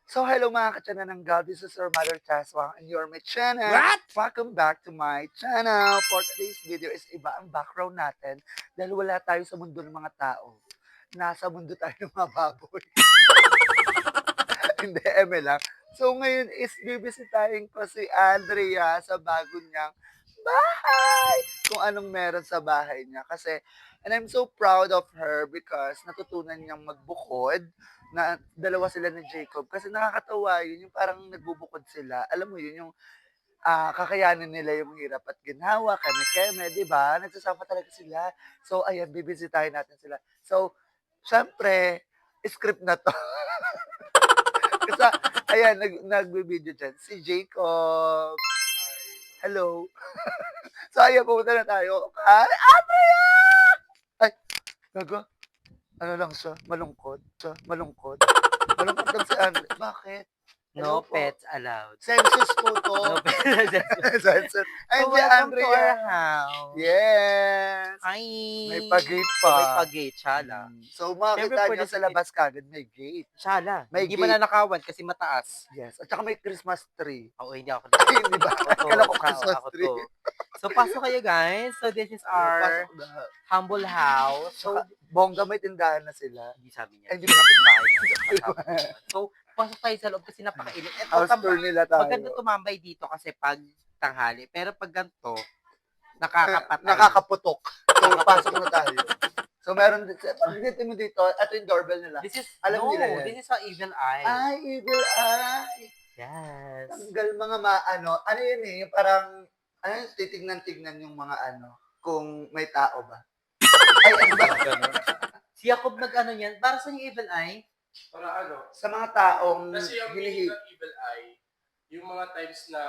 So hello mga ka-chanananggal, this is your Mother Chaswang and you're my channel. What? Welcome back to my channel. For today's video is iba ang background natin dahil wala tayo sa mundo ng mga tao. Nasa mundo tayo ng mga baboy. Hindi, eme lang. So ngayon is bibisitahin ko si Andrea sa bago niyang bahay. Kung anong meron sa bahay niya. Kasi, and I'm so proud of her because natutunan niyang magbukod na dalawa sila ni Jacob. Kasi nakakatawa yun, yung parang nagbubukod sila. Alam mo yun, yung kakayanin nila yung hirap at ginhawa, keme-keme, di ba? Nagsasama talaga sila. So, ayan, bibisitahin natin sila. So, syempre, script na to. Kasi, ayan, nagbe-video dyan. Si Jacob. Hello. So, ayan, pumunta na tayo. Kay Andrea! Ay, gago. Ano lang siya, malungkot. Malungkot lang si Andrea. Bakit? Hello No po. pets allowed. Census po to. No pets. Census. Ay, So, si welcome to our Andrea. house. Yes. Hi! May pag-gate So, may pa. pag-gate, shala. So, Siyempre, makita for nyo the sa security, labas kagad may gate. shala. May Hindi gate. mananakawan kasi mataas. Yes. At saka may Christmas tree. Oo, hindi ako. Ay, hindi ba? Ako to. Akala ko Siya, Christmas ako tree. to. So, pasok kayo guys. So, this is our Pasok na. humble house. Saka, So, bongga may tindahan na sila. hindi sabi niya. Ay, hindi ba kapitbahay? So, pasok tayo sa loob kasi napakainit. Ito, House tour nila tayo. maganda tumambay dito kasi pag tanghali. Pero pag ganito, nakakapatay. Nakakaputok. So, pasok na tayo. So, meron din. Pag dito mo dito, ito yung doorbell nila. This is, Alam no, nila yan. this is a evil eye. Ay, evil eye. Yes. Tanggal mga ano yun eh, yung parang, ano yun, titignan-tignan yung mga ano, kung may tao ba. Ay, ano ba? Si Jacob nag-ano yan, para sa yung evil eye. Para ano? Sa mga taong Kasi yung meaning hinihip. ng evil eye, yung mga times na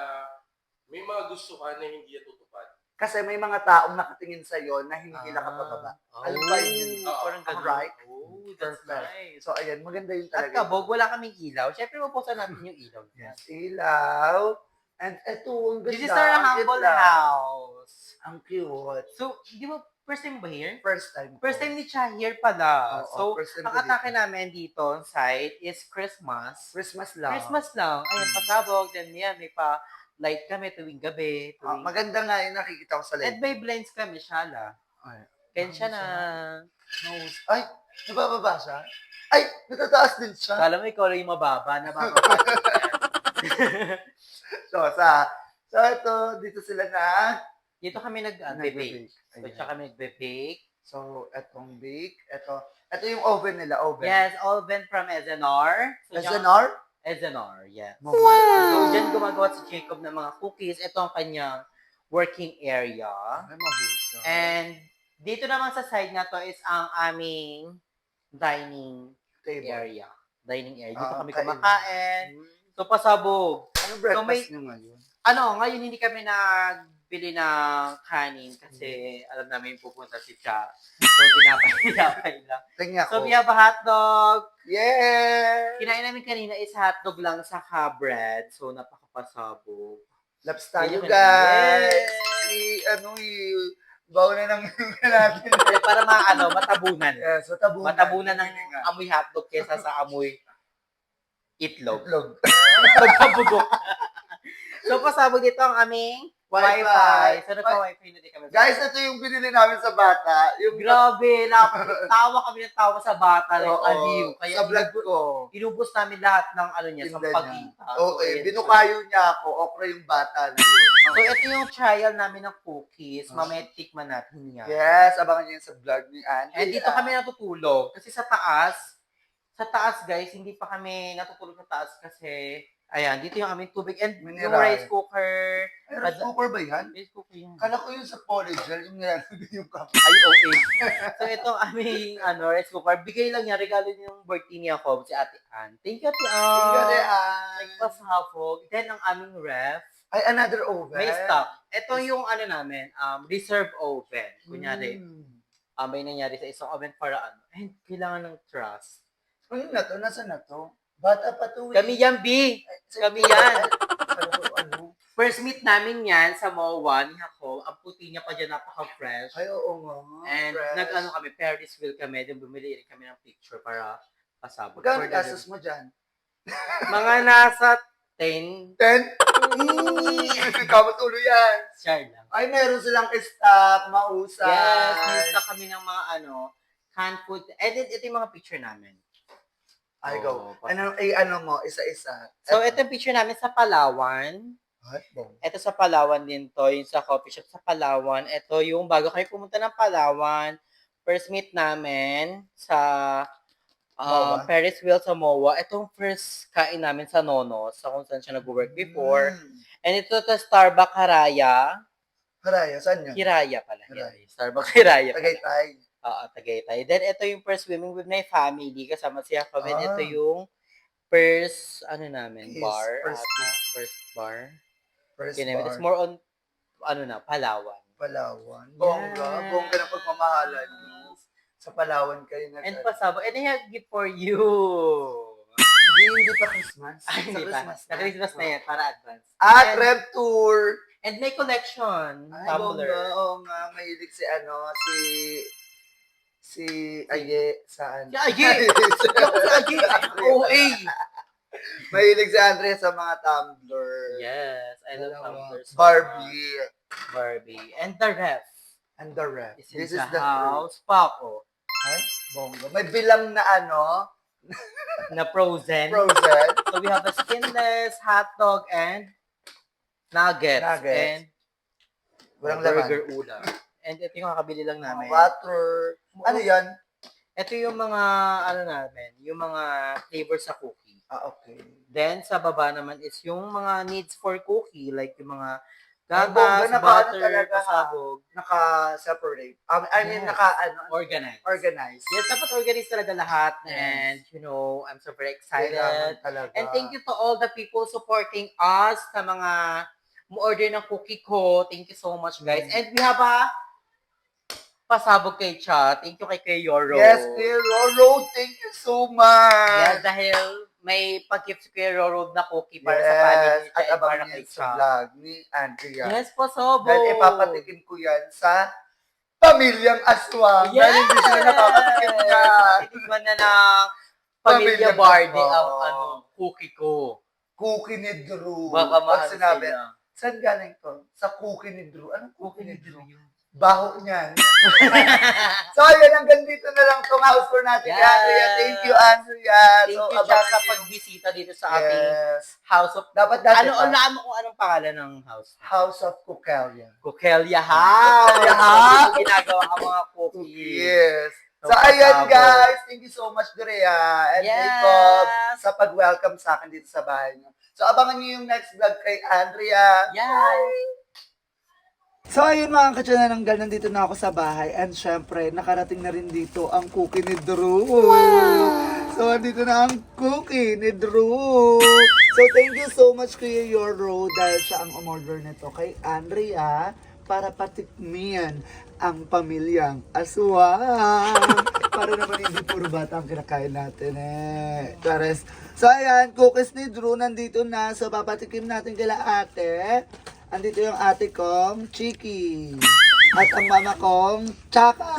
may mga gusto ka na hindi natutupad. Kasi may mga taong nakatingin sa'yo na hinihila ka pababa. Alam ba yun? Oh, parang ganun. Right? Oh, that's Perfect. nice. So, ayan, maganda yun At talaga. kabog, wala kaming ilaw. Siyempre, mapusan natin yung ilaw niya. Yes, ilaw. And eto, ang ganda. This is our ang humble cute lang. house. Ang cute. So, di ba, first time ba here? First time. First time ni Cha here pala. Oo, So, first time ang ko atake dito. namin dito on site is Christmas. Christmas lang. Christmas lang. Ayan, pasabog. Then, yan, may pa light kami tuwing gabi. Tuwing... Maganda nga yung nakikita ko sa And live. may blinds kami, shala. Ay, Kensya na. nose. Ay, nabababa siya? Ay, natataas din siya. Kala mo ikaw lang yung mababa, nabababa. So, ito, dito sila na Dito kami nag-bake. So, Ayan. tsaka kami nagbe-bake. So, etong bake. Ito yung oven nila, oven. Yes, oven from Ezenor. So, SNR? Ezenor, yes. Wow! So, dyan gumagawa si Jacob ng mga cookies. Ito ang kanyang working area. Ay, mahusa. And dito naman sa side na to is ang aming dining Table. area. Dining area. Dito kami kain. kumakain. So, pasabog. Ano breakfast may- nyo ngayon? Ngayon hindi kami nagbili ng kanin kasi alam namin pupunta si Cha. So, tinapay lang. Tingnan So, ko. we have a hotdog. Yeah! Kinain namin kanina is hotdog lang sa bread. So, napakapasabog. Laps tayo, Yes! guys! bawa na ng natin. Para matabunan. Yeah, so tabunan. Matabunan ng amoy hotdog kesa sa amoy itlog. Itlog. Pagkabugok. So, pasabog dito ang aming Wi-Fi. Wi-Fi. So, nagka-Wi-Fi na din kami. Guys, ito yung binili namin sa bata. Yung Grabe, tawa kami ng tawa sa bata. Like, Oo, aliw. Kaya sa vlog ko. inubos namin lahat ng niya, sa Tinda niya. pagkita. Okay, ayan. binukayo niya ako. Okra yung bata na yun. So, ito yung trial namin ng cookies. Mamaya tikman natin yan. Yes, abangan niyo yun sa vlog ni Andy. And dito kami natutulog. Kasi sa taas guys, hindi pa kami natutulog sa taas kasi, ayan, dito yung aming tubig. And yung Mineral. rice cooker. Ay, rice cooker ba yan? Rice cooker yan. Kala ko yung sa polygel, yung nilalagay yung cup. Ay, okay. So, ito aming rice cooker. Bigay lang niya, regalo niya yung birthday ni Jacob, si Ate Ann. Thank you, Ate Ann. Nagpasahapog. Then, ang aming ref. Ay, another oven. May stock. Ito yung namin, reserve oven. Kunyari, may nangyari sa isang oven para kailangan ng trust. Ano na to? Nasaan na to? Bata pa to. Kami yan, B. Kami yan. Ano? First meet namin yan sa MOA ni Jacob. Ang puti niya pa dyan, napaka-fresh. Ay, oo nga. And fresh. kami, Paris wheel kami. Then bumili rin kami ng picture para pasabog. Magkano gastos mo dyan? Mga nasa 10. 10? Kamot ulo yan. Share lang. Ay, meron silang stock, mausay. Yes, may stock kami ng mga canned food. And then, ito yung mga picture namin. Ay, go. Oh, Ano mo, isa-isa. So, ito yung picture namin sa Palawan. Ay, bong. Ito sa Palawan din to, yung sa coffee shop sa Palawan. Ito yung bago kami pumunta ng Palawan. First meet namin sa MOA? Ferris wheel sa MOA. Itong first kain namin sa Nono, sa kung saan siya nag-work before. And ito to Starbucks Haraya. Haraya, saan yun? Hiraya pala. Hiraya. Hiraya. Starbucks Hiraya pala. Tagaytay. Oo, Tagaytay. Then, ito yung first swimming with my family. Kasama siya kami. Ah. Ito yung first, namin, Kiss. bar. First kiss. First bar. First Kinamit. bar. It's more on, Palawan. Palawan. Bongga. Yes. Bongga na pagmamahalan niyo. Sa Palawan kayo nag- And pasabog. And I have gift for you. Hindi pa Christmas. Ay, hindi pa. Sa Christmas na yan, para advance. Ah, And- Crab Tour. And may collection. Ay, Tumblr. bongga. Oo nga, mahilig si Aye saan? Si Aye! Si Aye! OA! Mahilig si Andrea sa mga Tumblr. Yes, I love Dalawa. Tumblr so much. Barbie. Barbie. And the ref. And the rest. Is in This is the the house. Paco. Ay, bongga. May bilang na Na frozen. frozen. So we have a skinless, hot dog, and nuggets. Nuggets. And Walang burger laman. ulam. And ito yung kakabili lang namin. Water. Ano yan? Ito yung mga, namin, yung mga flavors sa cookie. Ah, okay. Then, sa baba naman is yung mga needs for cookie, like yung mga Ay, bongga, gatas, naka-ano butter, talaga, pasabog, Naka-separate. I mean, Yes. organized. organized. Yes, dapat organized talaga lahat. Yes. And, I'm super Kailangan excited. talaga. And thank you to all the people supporting us sa mga mu-order ng cookie ko. Thank you so much, guys. And we have a pasabog kay Cha. Thank you kay Yoro. Yes, Kuya Roro, thank you so much. Yes, dahil may pag-gift si Kuya Roro na cookie para sa family niya at and para abangan kay niyo sa Cha. vlog ni Andrea. Yes, pasabog. Dahil ipapatikim ko yan sa Pamilyang Aswang. Yes! Dahil hindi sila nakakatikim yan. Titikman na ng Pamilya Pamilya Bardi Bardi. ang cookie ko. Cookie ni Drew. Baka Pag mahal sinabi, sila. saan galing to? Sa cookie ni Drew. Anong cookie ni Drew? yun. Baho niyan. So, ayun, hanggang dito na lang itong house tour natin. Yes. Kay Andrea. Thank you, Andrea. Thank So, you, Cha, abangan sa niyo. pagbisita dito sa ating Yes. House of... Dapat dati Alam mo kung anong pangalan ng house? House of Cucalia. Coquelia House. Coquelia House. Dito ginagawa ang mga cookies. Yes. So, So, ayan pasabog. guys. Thank you so much, Drea. And Jacob, sa pag-welcome sa akin dito sa bahay niyo. So, abangan niyo yung next vlog kay Andrea. Yes. So, ayun mga katsanananggal, nandito na ako sa bahay. And syempre, nakarating na rin dito ang cookie ni Drew. So, andito na ang cookie ni Drew. So, thank you so much Kuya Yoro dahil siya ang umorder nito kay Andrea para patikmian ang pamilyang aswang. Para naman hindi puro bata ang kinakain natin eh. Chares. So, ayan, cookies ni Drew nandito na. So, papatikim natin kila ate. Andito yung ate kong Chiki. At ang mama kong Chaka.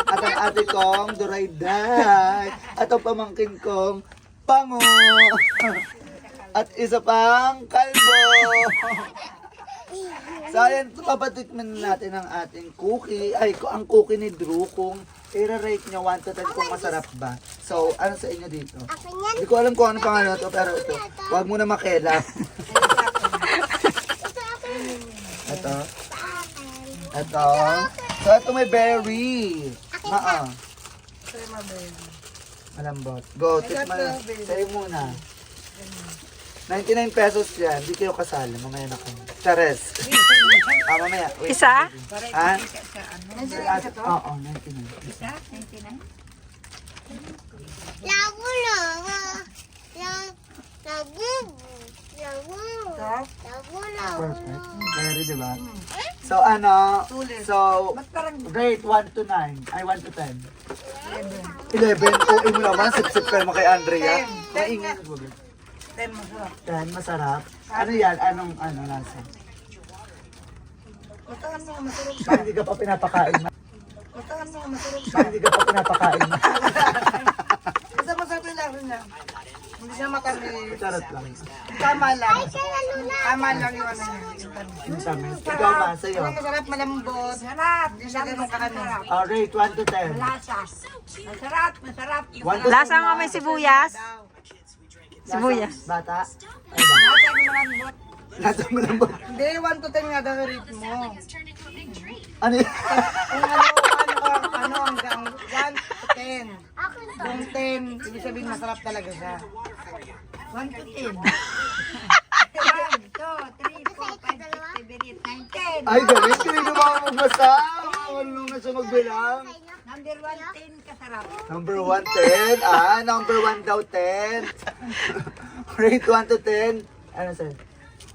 At ang ate kong Durayday. At ang pamangkin kong Pango. At isa pang Kalbo. So ayan, papatikman natin ang ating cookie. Ay, ang cookie ni Drew kung i-rate nyo 1 to 10 kung masarap ba. So, ano sa inyo dito? Hindi ko alam kung ano pangalan to, pero ito. Huwag mo na makilap. Ito. Ito. So, ito may berry. Malambot. Go, tikman. Sa'yo muna. 99 pesos yan. Hindi kayo kasali. Mamaya na kayo. Chares. Mamaya. Wait. Isa? Ha? Oo, 99. Isa? 99? Lagu lagu. Lagu. Lagu. Sarap? Lagu lagu. Perfect. Berry, diba? So, ano? So, Ba't parang rate 1 to 9. Ay, 1 to 10. 11. Oo, mo naman. Sip-sip ka naman kay Andrea. 10. Maingay. 10 masarap? 10, masarap. Ano yan? Anong lasa? Mataan mo, masarap. Bakit hindi ka pa pinapakain? Mataan mo, masarap. Bakit hindi ka pa pinapakain? Basta masarap yung laro niya. Hindi siya matamis. Charot lang. Tama lang. Tama lang yung ano niya. Yung tamis. Ikaw ba, sa'yo? Ang masarap, malambot. Sarap. Hindi siya ganun kaano. Rate 1 to 10. Lasa. Masarap, masarap. 1 to 10 Lasa nga may sibuyas. Sibuyas. Bata? Ano ba? Lasa ang malambot. Lasa mo lang ba? Hindi, 1 to 10 nga daw yung rate mo. Ano yun? Kung ano hanggang 1 to 10. Kung 10, ibig sabihin masarap talaga siya. 1 to 10. 1, 2, 3, 4, 5, 6, 7, 8, 9, 10. Ay, galing. Hindi naman magbasa. Marunong na siya magbilang. Number 1, 10 kasarap. Number 1, 10. Number 1 daw, 10. Rate 1 to 10. Ano sa'yo?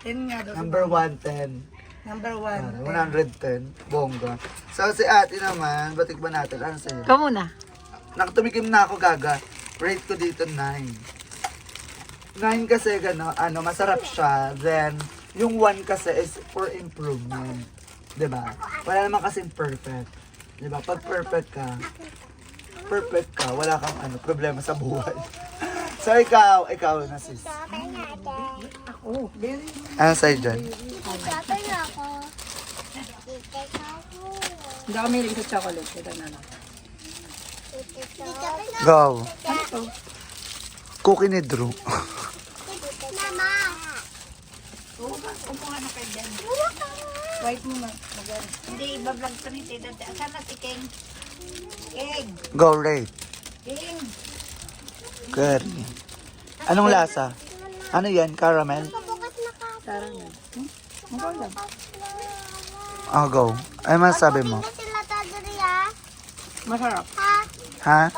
10 nga daw. Number 1, 10. Number 1. 110. Bongga. So, si ate naman, batik ba natin? Ano sa'yo? Ikaw muna. Nakatumikim na ako, gaga. Rate ko dito 9. 9 kasi masarap siya. Then, yung 1 kasi is for improvement. 'Di ba? Wala naman kasing perfect. 'Di ba? Pag perfect ka, wala kang problema sa buhay. So, ikaw na sis. Oh, very Ano sa'yo dyan? Hindi ako mahilig sa chocolate. Ito na lang. Go. Cookie ni Drew. White mo na. Hindi, iba-vlog ko ni Tita. Sana si King. King. Go, rate. King. Good. Anong lasa? Ano yan? Caramel? Caramel. Go. Ay, masabi mo? Masarap. Ha?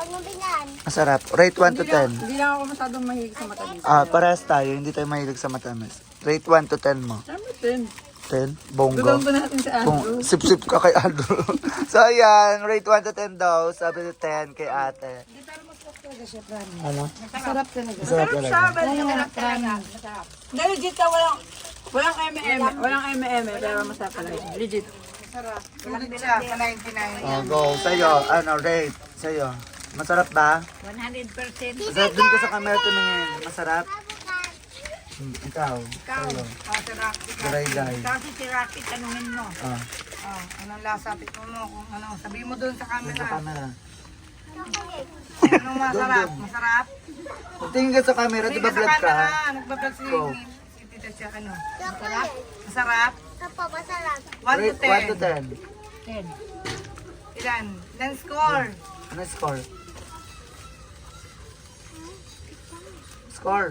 Masarap. Rate 1 to 10. Hindi lang ako masyadong mahilig sa matamis. Parehas tayo. Hindi tayo mahilig sa matamis. Rate 1 to 10 mo. Tama din. 10? Bongo. Doon ba natin sa Kung Andrew? sip-sip ka kay Andrew. So, ayan. Rate 1 to 10 daw. Sabi to 10 kay ate. Hindi, pero masarap talaga siya, Prani. Ano? Masarap talaga. Masarap talaga. Masarap talaga. Masarap. Hindi, legit ka. Walang M&M. Walang M&M. Pero masarap talaga. Legit. Masarap. Legit siya. Sa 99. Go. Sa'yo. Rate. Sa'yo. Masarap ba? 100%. Masarap din ko sa camera tumingin. Masarap? Ikaw. Ikaw. Sa'yo. Sarap. Dry. Kasi si Rocky, tanungin mo. Ah. Anong lasa? Pito mo kung ano. Sabihin mo doon sa Sa camera. camera. Anong masarap? Masarap? Tingin ka sa camera. Di ba Sige, sa vlog ka? camera. Nagbablog si Go. Tita siya. Ano? Masarap? Masarap? 1 to Rate 1 to 10. 10. 10. Ilan? Ilan score? Ano score? Score.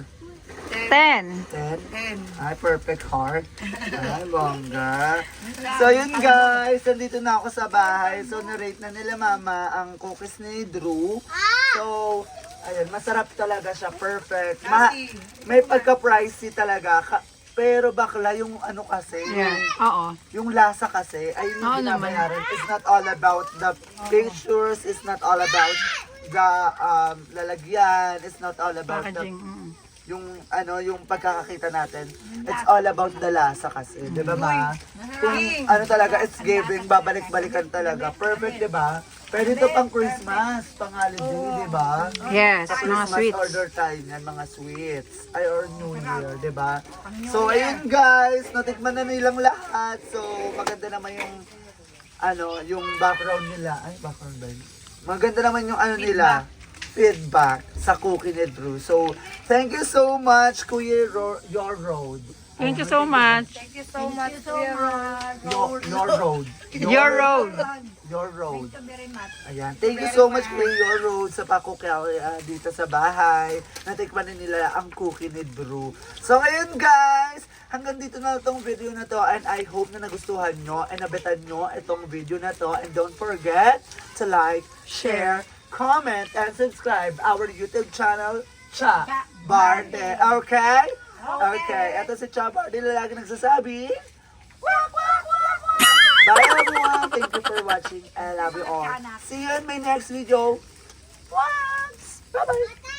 10. 10. 10. Ay, perfect heart. Ay, bongga. So, yun guys. Nandito na ako sa bahay. So, narate na nila mama ang cookies ni Drew. So, ayun, masarap talaga siya. Perfect. May pagka-pricey talaga. Pero bakla yung ano kasi, Oo. yung lasa kasi, ay Oo yung naman. binabayaran. It's not all about the pictures. It's not all about the lalagyan. It's not all about the Packaging. yung pagkakakita natin. It's all about the lasa kasi, 'di ba ma? Kung ano talaga, it's giving, babalik-balikan talaga. Perfect, 'di ba? Pwede ito pang Christmas, pang holiday, 'di ba? Yes, Sa mga Christmas sweets. order tayo niyan, mga sweets. Ay, or New Year, 'di ba? So, ayun guys, natikman na nilang lahat. So, maganda naman yung yung background nila. Ay, background ba yun? Maganda naman yung nila. Feedback sa cookie ni Drew. So, thank you so much, Kuya Your Road. Thank you so much. Thank you so much, Kuya Ron. Your Road. Your road. Your Road. Thank you very much. Ayan. Thank you so much, Kuya Your Road, sa pakukyaw dito sa bahay. Natikman din nila ang cookie ni Drew. So, ngayon guys, hanggang dito na itong video na to, and I hope na nagustuhan nyo and nabetan nyo itong video na to. And don't forget to like, share, comment, and subscribe our YouTube channel, Cha Barde. Okay? Okay. Ito si Cha Barde na lagi nagsasabi. Bye everyone. Thank you for watching. I love you all. See you in my next video. Bye-bye.